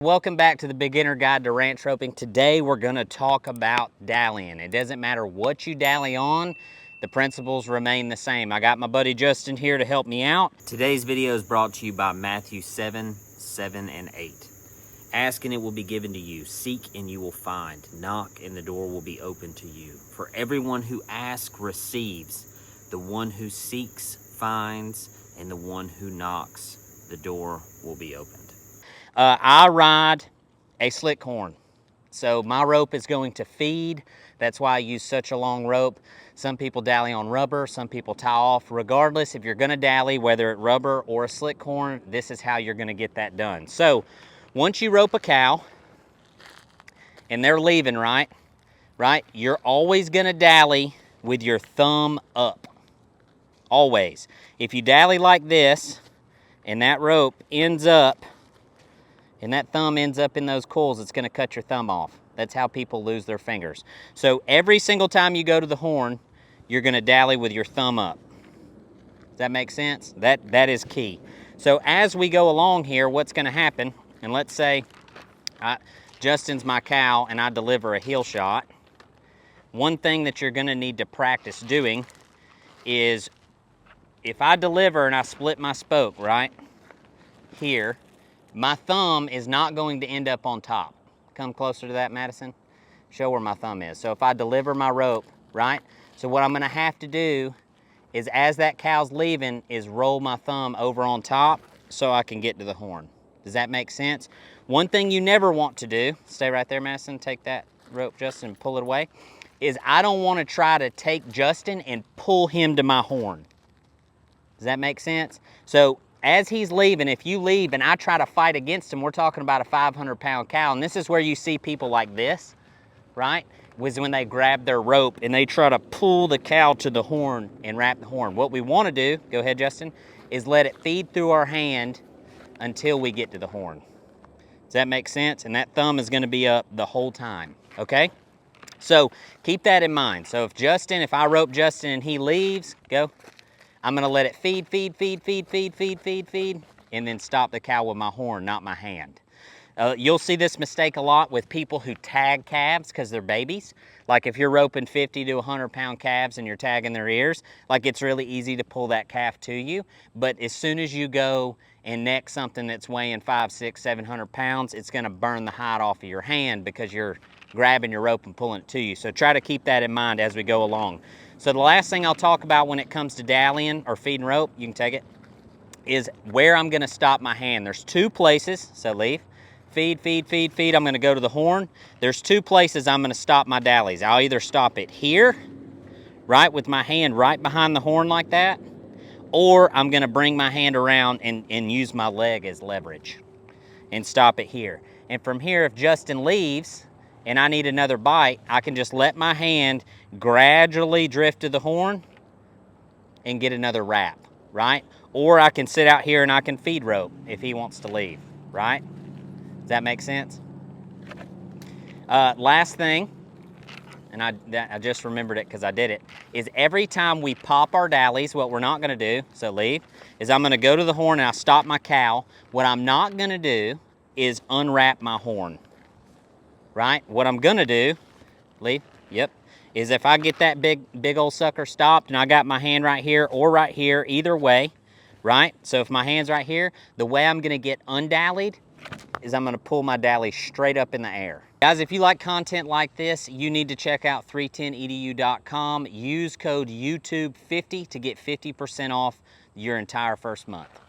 Welcome back to the Beginner Guide to Ranch Roping. Today we're going to talk about dallying. It doesn't matter what you dally on, the principles remain the same. I got my buddy Justin here to help me out. Today's video is brought to you by Matthew 7:7 and 8. Ask and it will be given to you. Seek and you will find. Knock and the door will be open to you. For everyone who asks receives. The one who seeks finds. And the one who knocks, the door will be opened. I ride a slick horn. So my rope is going to feed. That's why I use such a long rope. Some people dally on rubber, some people tie off. Regardless, if you're gonna dally, whether it's rubber or a slick horn, this is how you're gonna get that done. So once you rope a cow and they're leaving, right? You're always gonna dally with your thumb up, always. If you dally like this and that rope ends up and that thumb ends up in those coils, it's gonna cut your thumb off. That's how people lose their fingers. So every single time you go to the horn, you're gonna dally with your thumb up. Does that make sense? That is key. So as we go along here, what's gonna happen, and let's say Justin's my cow and I deliver a heel shot. One thing that you're gonna need to practice doing is if I deliver and I split my spoke, right, here, my thumb is not going to end up on top. Come closer to that, Madison. Show where my thumb is. So if I deliver my rope, right? So what I'm gonna have to do is as that cow's leaving is roll my thumb over on top so I can get to the horn. Does that make sense? One thing you never want to do, stay right there, Madison, take that rope, Justin, pull it away, is I don't wanna try to take Justin and pull him to my horn. Does that make sense? So as he's leaving, if you leave and I try to fight against him, we're talking about a 500-pound cow, and this is where you see people like this, right? Was when they grab their rope and they try to pull the cow to the horn and wrap the horn. What we want to do, go ahead, Justin, is let it feed through our hand until we get to the horn. Does that make sense? And that thumb is going to be up the whole time, okay? So keep that in mind. So if I rope Justin and he leaves, go. I'm gonna let it feed, and then stop the cow with my horn, not my hand. You'll see this mistake a lot with people who tag calves because they're babies. Like if you're roping 50 to 100-pound calves and you're tagging their ears, like it's really easy to pull that calf to you. But as soon as you go and neck something that's weighing 500, 600, 700 pounds, it's gonna burn the hide off of your hand because you're grabbing your rope and pulling it to you. So try to keep that in mind as we go along. So the last thing I'll talk about when it comes to dallying or feeding rope, you can take it, is where I'm gonna stop my hand. There's two places, so leave, feed, I'm gonna go to the horn. There's two places I'm gonna stop my dallies. I'll either stop it here, right, with my hand right behind the horn like that, or I'm gonna bring my hand around and use my leg as leverage and stop it here. And from here, if Justin leaves, and I need another bite, I can just let my hand gradually drift to the horn and get another wrap, right? Or I can sit out here and I can feed rope if he wants to leave, right? Does that make sense? Last thing, and I just remembered it because I did it, is every time we pop our dallies, what we're not gonna do, so leave, is I'm gonna go to the horn and I stop my cow. What I'm not gonna do is unwrap my horn. Right? What I'm gonna do, leave, yep, is if I get that big old sucker stopped and I got my hand right here or right here, either way, right? So if my hand's right here, the way I'm gonna get undallied is I'm gonna pull my dally straight up in the air. Guys, if you like content like this, you need to check out 310edu.com. Use code YouTube50 to get 50% off your entire first month.